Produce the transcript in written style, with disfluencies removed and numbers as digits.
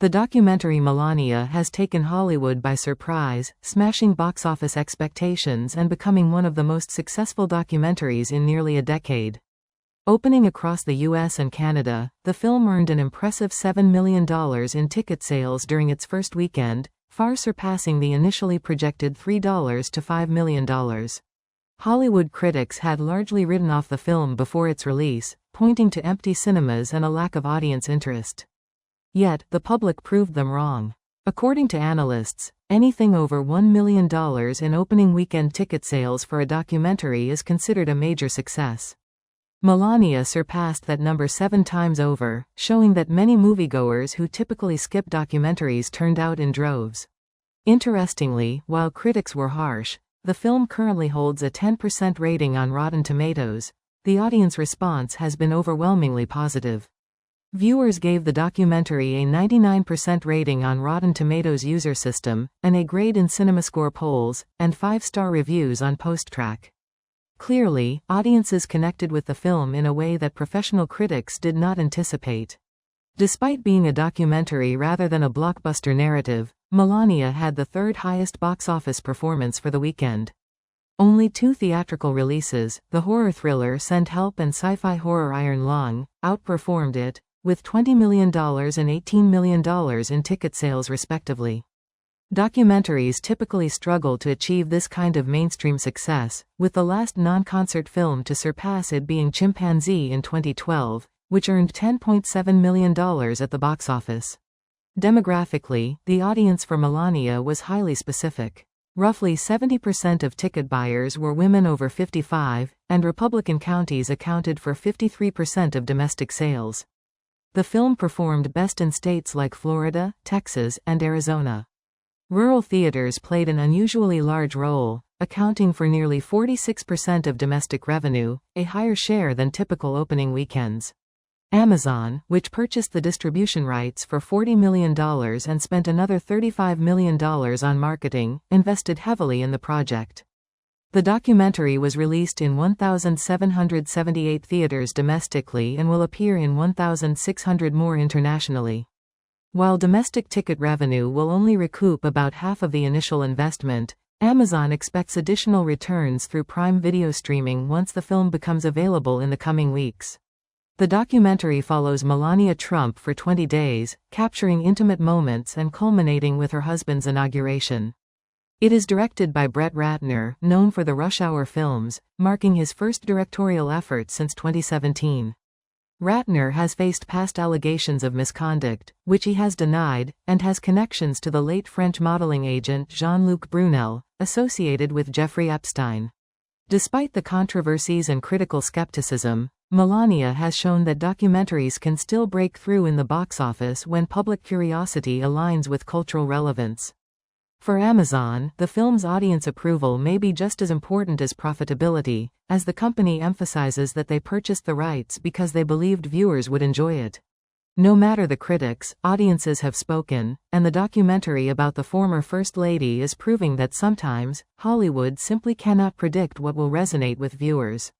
The documentary Melania has taken Hollywood by surprise, smashing box office expectations and becoming one of the most successful documentaries in nearly a decade. Opening across the US and Canada, the film earned an impressive $7 million in ticket sales during its first weekend, far surpassing the initially projected $3 to $5 million. Hollywood critics had largely written off the film before its release, pointing to empty cinemas and a lack of audience interest. Yet, the public proved them wrong. According to analysts, anything over $1 million in opening weekend ticket sales for a documentary is considered a major success. Melania surpassed that number 7 times over, showing that many moviegoers who typically skip documentaries turned out in droves. Interestingly, while critics were harsh, the film currently holds a 10% rating on Rotten Tomatoes. The audience response has been overwhelmingly positive. Viewers gave the documentary a 99% rating on Rotten Tomatoes user system, an A grade in CinemaScore polls, and 5-star reviews on PostTrack. Clearly, audiences connected with the film in a way that professional critics did not anticipate. Despite being a documentary rather than a blockbuster narrative, Melania had the third highest box office performance for the weekend. Only 2 theatrical releases, the horror thriller Send Help and sci-fi horror Iron Lung, outperformed it, with $20 million and $18 million in ticket sales respectively. Documentaries typically struggle to achieve this kind of mainstream success, with the last non-concert film to surpass it being Chimpanzee in 2012, which earned $10.7 million at the box office. Demographically, the audience for Melania was highly specific. Roughly 70% of ticket buyers were women over 55, and Republican counties accounted for 53% of domestic sales. The film performed best in states like Florida, Texas, and Arizona. Rural theaters played an unusually large role, accounting for nearly 46% of domestic revenue, a higher share than typical opening weekends. Amazon, which purchased the distribution rights for $40 million and spent another $35 million on marketing, invested heavily in the project. The documentary was released in 1,778 theaters domestically and will appear in 1,600 more internationally. While domestic ticket revenue will only recoup about half of the initial investment, Amazon expects additional returns through Prime Video streaming once the film becomes available in the coming weeks. The documentary follows Melania Trump for 20 days, capturing intimate moments and culminating with her husband's inauguration. It is directed by Ratner, known for the Rush Hour films, marking his first directorial effort since 2017. Ratner has faced past allegations of misconduct, which he has denied, and has connections to the late French modeling agent Jean-Luc Brunel, associated with Jeffrey Epstein. Despite the controversies and critical skepticism, Melania has shown that documentaries can still break through in the box office when public curiosity aligns with cultural relevance. For Amazon, the film's audience approval may be just as important as profitability, as the company emphasizes that they purchased the rights because they believed viewers would enjoy it. No matter the critics, audiences have spoken, and the documentary about the former First Lady is proving that sometimes, Hollywood simply cannot predict what will resonate with viewers.